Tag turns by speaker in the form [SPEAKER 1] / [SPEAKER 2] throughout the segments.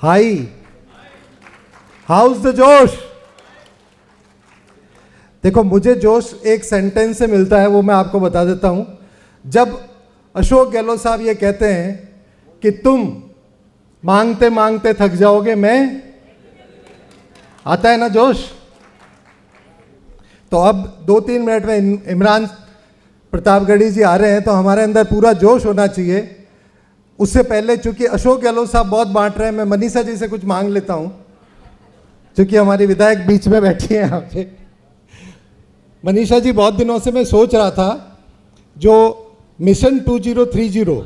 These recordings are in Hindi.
[SPEAKER 1] हाई, हाउस द जोश। देखो, मुझे जोश एक सेंटेंस से मिलता है, वो मैं आपको बता देता हूं। जब अशोक गहलोत साहब ये कहते हैं कि तुम मांगते मांगते थक जाओगे, मैं, आता है ना जोश। तो अब 2-3 मिनट में इमरान प्रतापगढ़ी जी आ रहे हैं, तो हमारे अंदर पूरा जोश होना चाहिए। उससे पहले चूंकि अशोक गहलोत साहब बहुत बांट रहे हैं, मैं मनीषा जी से कुछ मांग लेता हूं, क्योंकि हमारी विधायक बीच में बैठी है यहाँ पे। मनीषा जी, बहुत दिनों से मैं सोच रहा था, जो मिशन 2030,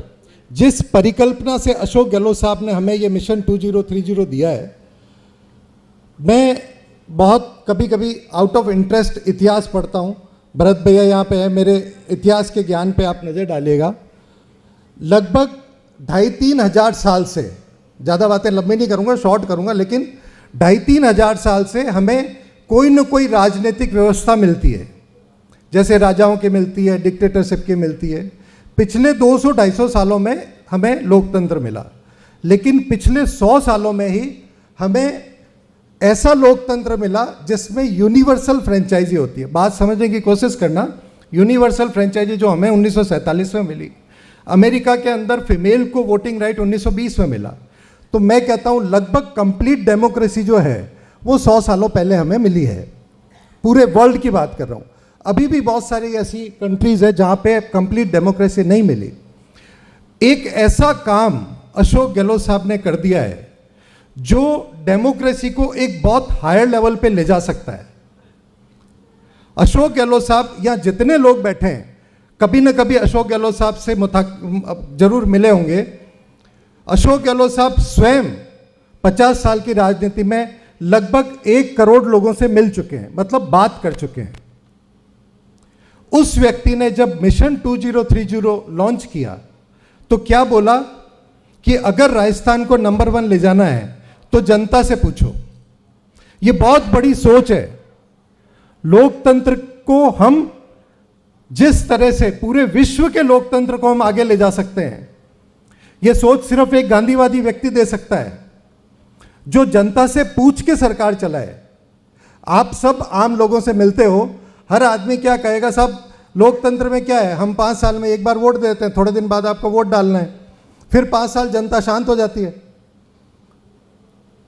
[SPEAKER 1] जिस परिकल्पना से अशोक गहलोत साहब ने हमें ये मिशन 2030 दिया है, मैं बहुत कभी कभी आउट ऑफ इंटरेस्ट इतिहास पढ़ता हूँ। भरत भैया यहाँ पे है, मेरे इतिहास के ज्ञान पे आप नज़र डालिएगा। लगभग 2,500-3 हज़ार साल से, ज़्यादा बातें लंबी नहीं करूँगा, शॉर्ट करूँगा, लेकिन 2,500-3 हज़ार साल से हमें कोई न कोई राजनीतिक व्यवस्था मिलती है। जैसे राजाओं की मिलती है, डिक्टेटरशिप की मिलती है। पिछले 200-250 सालों में हमें लोकतंत्र मिला, लेकिन पिछले 100 सालों में ही हमें ऐसा लोकतंत्र मिला जिसमें यूनिवर्सल फ्रेंचाइजी होती है। बात समझने की कोशिश करना। यूनिवर्सल फ्रेंचाइजी जो हमें 1947 में मिली, अमेरिका के अंदर फीमेल को वोटिंग राइट 1920 में मिला। तो मैं कहता हूँ लगभग कंप्लीट डेमोक्रेसी जो है वो 100 सालों पहले हमें मिली है। पूरे वर्ल्ड की बात कर रहा हूँ। अभी भी बहुत सारी ऐसी कंट्रीज है जहाँ पे कंप्लीट डेमोक्रेसी नहीं मिली। एक ऐसा काम अशोक गहलोत साहब ने कर दिया है जो डेमोक्रेसी को एक बहुत हायर लेवल पे ले जा सकता है। अशोक गहलोत साहब, यहाँ जितने लोग बैठे हैं कभी न कभी अशोक गहलोत साहब से जरूर मिले होंगे। अशोक गहलोत साहब स्वयं 50 साल की राजनीति में लगभग 1 करोड़ लोगों से मिल चुके हैं, मतलब बात कर चुके हैं। उस व्यक्ति ने जब मिशन 2030 लॉन्च किया तो क्या बोला कि अगर राजस्थान को नंबर 1 ले जाना है तो जनता से पूछो। ये बहुत बड़ी सोच है। लोकतंत्र को हम जिस तरह से पूरे विश्व के लोकतंत्र को हम आगे ले जा सकते हैं, यह सोच सिर्फ एक गांधीवादी व्यक्ति दे सकता है जो जनता से पूछ के सरकार चलाए। आप सब आम लोगों से मिलते हो, हर आदमी क्या कहेगा, साहब लोकतंत्र में क्या है, हम 5 साल में एक बार वोट देते हैं, थोड़े दिन बाद आपको वोट डालना है, फिर 5 साल जनता शांत हो जाती है।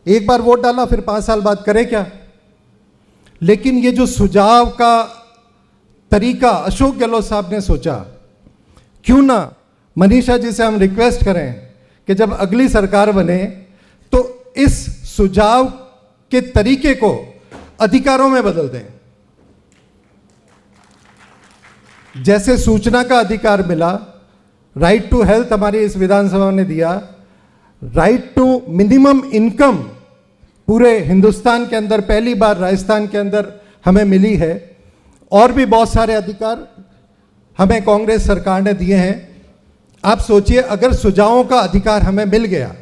[SPEAKER 1] एक बार वोट डाला, फिर 5 साल बाद करे क्या। लेकिन ये जो सुझाव का तरीका अशोक गहलोत साहब ने सोचा, क्यों ना मनीषा जी से हम रिक्वेस्ट करें कि जब अगली सरकार बने तो इस सुझाव के तरीके को अधिकारों में बदल दें। जैसे सूचना का अधिकार मिला, राइट टू हेल्थ हमारी इस विधानसभा ने दिया, राइट टू मिनिमम इनकम पूरे हिंदुस्तान के अंदर पहली बार राजस्थान के अंदर हमें मिली है, और भी बहुत सारे अधिकार हमें कांग्रेस सरकार ने दिए हैं। आप सोचिए, अगर सुझावों का अधिकार हमें मिल गया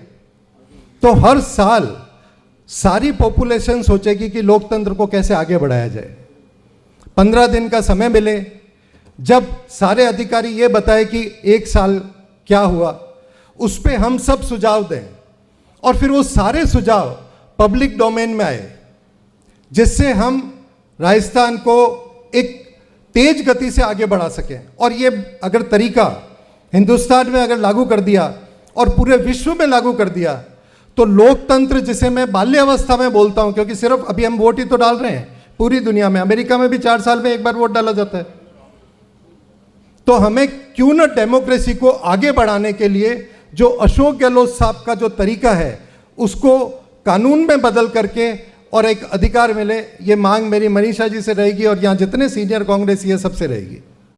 [SPEAKER 1] तो हर साल सारी पॉपुलेशन सोचेगी कि लोकतंत्र को कैसे आगे बढ़ाया जाए। 15 दिन का समय मिले, जब सारे अधिकारी ये बताए कि 1 साल क्या हुआ, उस पे हम सब सुझाव दें और फिर वो सारे सुझाव पब्लिक डोमेन में आए, जिससे हम राजस्थान को एक तेज गति से आगे बढ़ा सकें। और ये अगर तरीका हिंदुस्तान में अगर लागू कर दिया और पूरे विश्व में लागू कर दिया तो लोकतंत्र, जिसे मैं बाल्यावस्था में बोलता हूं, क्योंकि सिर्फ अभी हम वोट ही तो डाल रहे हैं, पूरी दुनिया में, अमेरिका में भी 4 साल में एक बार वोट डाला जाता है। तो हमें क्यों न डेमोक्रेसी को आगे बढ़ाने के लिए जो अशोक गहलोत साहब का जो तरीका है उसको कानून में बदल करके और एक अधिकार मिले, ये मांग मेरी मनीषा जी से रहेगी और यहाँ जितने सीनियर कांग्रेसी है सबसे रहेगी।